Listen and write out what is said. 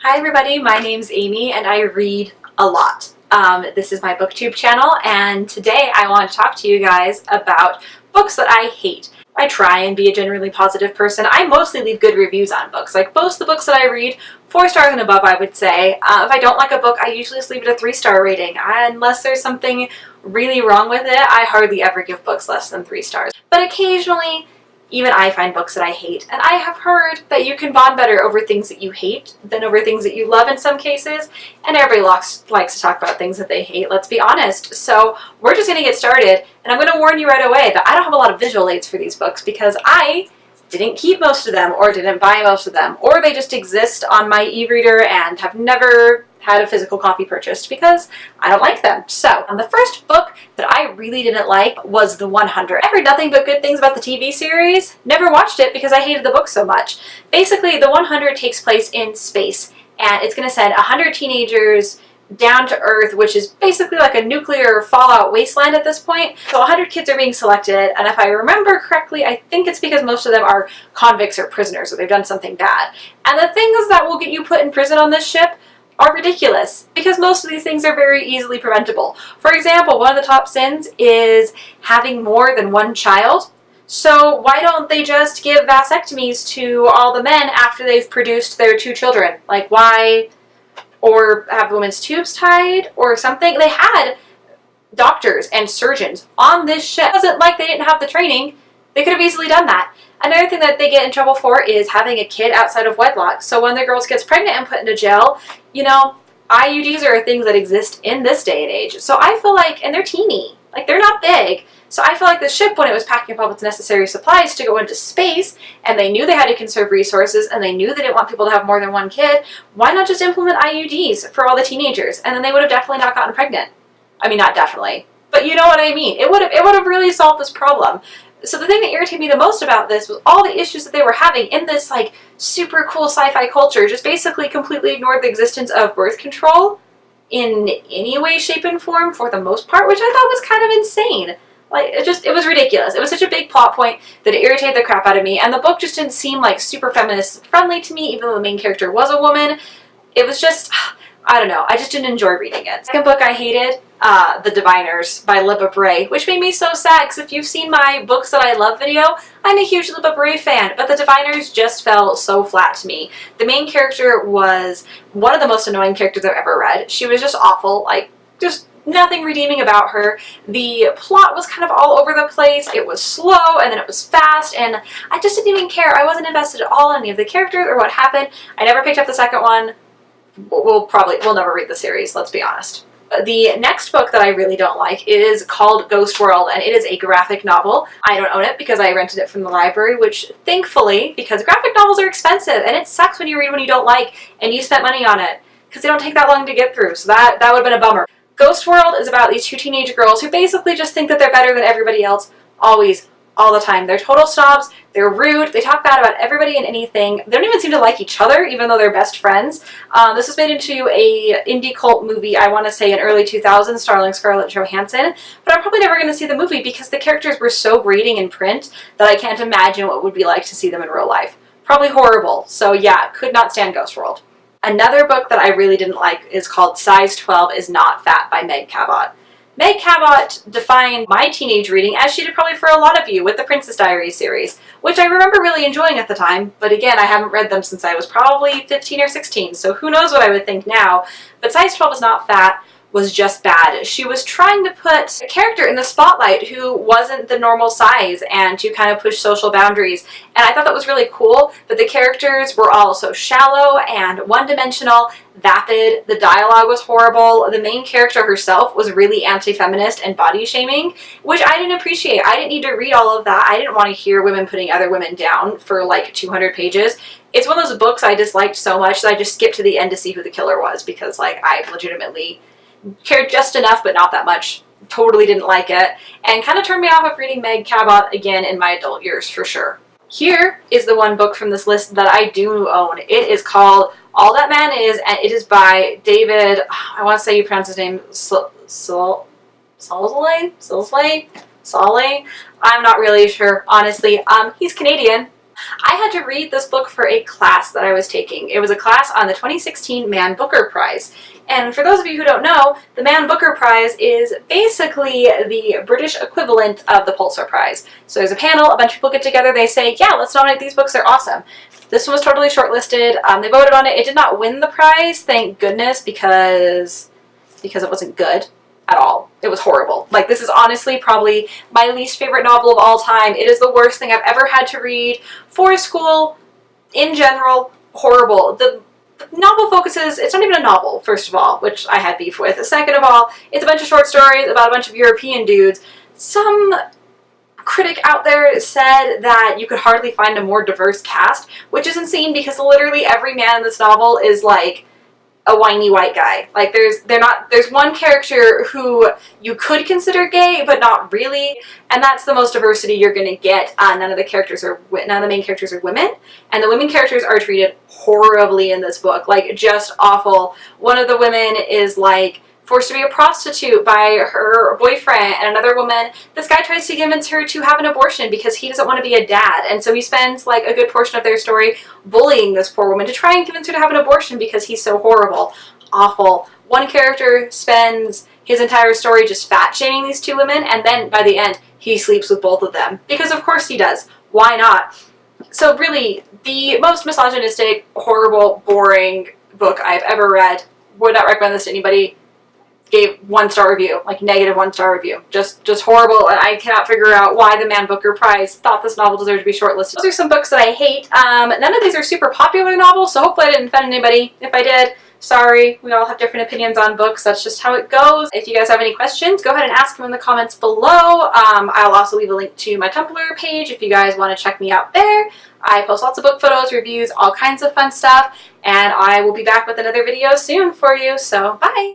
Hi everybody, my name's Amy and I read a lot. This is my booktube channel and today I want to talk to you guys about books that I hate. I try and be a generally positive person. I mostly leave good reviews on books. Like most of the books that I read, 4 stars and above I would say. If I don't like a book, I usually just leave it a 3-star rating. Unless there's something really wrong with it, I hardly ever give books less than 3 stars. But occasionally, even I find books that I hate, and I have heard that you can bond better over things that you hate than over things that you love in some cases, and everybody likes to talk about things that they hate, let's be honest. So we're just going to get started, and I'm going to warn you right away that I don't have a lot of visual aids for these books because I didn't keep most of them, or didn't buy most of them, or they just exist on my e-reader and have never had a physical copy purchased because I don't like them. So, the first book that I really didn't like was The 100. I heard nothing but good things about the TV series, never watched it because I hated the book so much. Basically, The 100 takes place in space, and it's going to send 100 teenagers down to Earth, which is basically like a nuclear fallout wasteland at this point. So 100 kids are being selected, and if I remember correctly, I think it's because most of them are convicts or prisoners, or they've done something bad. And the things that will get you put in prison on this ship are ridiculous, because most of these things are very easily preventable. For example, one of the top sins is having more than one child. So why don't they just give vasectomies to all the men after they've produced their 2 children? Like, why? Or have women's tubes tied or something. They had doctors and surgeons on this ship. It wasn't like they didn't have the training. They could have easily done that. Another thing that they get in trouble for is having a kid outside of wedlock. So when the girl gets pregnant and put into jail, you know, IUDs are things that exist in this day and age. So I feel like, and they're teeny, like they're not big. So I feel like the ship, when it was packing up all its necessary supplies to go into space, and they knew they had to conserve resources, and they knew they didn't want people to have more than one kid, why not just implement IUDs for all the teenagers? And then they would have definitely not gotten pregnant. I mean, not definitely, but you know what I mean. It would have really solved this problem. So the thing that irritated me the most about this was all the issues that they were having in this like super cool sci-fi culture. Just basically completely ignored the existence of birth control in any way, shape, and form for the most part, which I thought was kind of insane. Like, it was ridiculous. It was such a big plot point that it irritated the crap out of me, and the book just didn't seem like super feminist friendly to me, even though the main character was a woman. It was just, I don't know, I just didn't enjoy reading it. Second book I hated, The Diviners by Libba Bray, which made me so sad, because if you've seen my books that I love video, I'm a huge Libba Bray fan, but The Diviners just fell so flat to me. The main character was one of the most annoying characters I've ever read. She was just awful, like, just nothing redeeming about her. The plot was kind of all over the place. It was slow, and then it was fast, and I just didn't even care. I wasn't invested at all in any of the characters or what happened. I never picked up the second one. We'll never read the series, let's be honest. The next book that I really don't like is called Ghost World, and it is a graphic novel. I don't own it because I rented it from the library, which thankfully, because graphic novels are expensive, and it sucks when you read one you don't like and you spent money on it, because they don't take that long to get through, so that would have been a bummer. Ghost World is about these 2 teenage girls who basically just think that they're better than everybody else, always, all the time. They're total snobs, they're rude, they talk bad about everybody and anything. They don't even seem to like each other, even though they're best friends. This was made into a indie cult movie, I want to say in early 2000s, starring Scarlett Johansson, but I'm probably never going to see the movie because the characters were so grating in print that I can't imagine what it would be like to see them in real life. Probably horrible. So yeah, could not stand Ghost World. Another book that I really didn't like is called Size 12 is Not Fat by Meg Cabot. Meg Cabot defined my teenage reading, as she did probably for a lot of you, with the Princess Diaries series, which I remember really enjoying at the time, but again, I haven't read them since I was probably 15 or 16, so who knows what I would think now. But Size 12 is Not Fat was just bad. She was trying to put a character in the spotlight who wasn't the normal size and to kind of push social boundaries. And I thought that was really cool, but the characters were all so shallow and one-dimensional, vapid, the dialogue was horrible, the main character herself was really anti-feminist and body-shaming, which I didn't appreciate. I didn't need to read all of that. I didn't want to hear women putting other women down for like 200 pages. It's one of those books I disliked so much that I just skipped to the end to see who the killer was, because like I legitimately cared just enough, but not that much. Totally didn't like it, and kind of turned me off of reading Meg Cabot again in my adult years, for sure. Here is the one book from this list that I do own. It is called All That Man Is, and it is by David, I want to say you pronounce his name, Salsley? I'm not really sure, honestly. He's Canadian, I had to read this book for a class that I was taking. It was a class on the 2016 Man Booker Prize. And for those of you who don't know, the Man Booker Prize is basically the British equivalent of the Pulitzer Prize. So there's a panel, a bunch of people get together, they say, yeah, let's nominate these books, they're awesome. This one was totally shortlisted. They voted on it. It did not win the prize, thank goodness, because it wasn't good at all. It was horrible. Like, this is honestly probably my least favorite novel of all time. It is the worst thing I've ever had to read for school. In general, horrible. The novel focuses, it's not even a novel, first of all, which I had beef with. Second of all, it's a bunch of short stories about a bunch of European dudes. Some critic out there said that you could hardly find a more diverse cast, which is insane because literally every man in this novel is like a whiny white guy. Like, there's one character who you could consider gay, but not really, and that's the most diversity you're gonna get. None of the main characters are women, and the women characters are treated horribly in this book, like just awful. One of the women is like forced to be a prostitute by her boyfriend, and another woman, this guy tries to convince her to have an abortion because he doesn't want to be a dad, and so he spends like a good portion of their story bullying this poor woman to try and convince her to have an abortion because he's so horrible. Awful. One character spends his entire story just fat shaming these two women, and then by the end he sleeps with both of them because of course he does. Why not? So really, the most misogynistic, horrible, boring book I've ever read. Would not recommend this to anybody. Gave 1-star review, like negative 1-star review. Just horrible, and I cannot figure out why the Man Booker Prize thought this novel deserved to be shortlisted. Those are some books that I hate. None of these are super popular novels, so hopefully I didn't offend anybody. If I did, sorry. We all have different opinions on books. That's just how it goes. If you guys have any questions, go ahead and ask them in the comments below. I'll also leave a link to my Tumblr page if you guys want to check me out there. I post lots of book photos, reviews, all kinds of fun stuff, and I will be back with another video soon for you, so bye!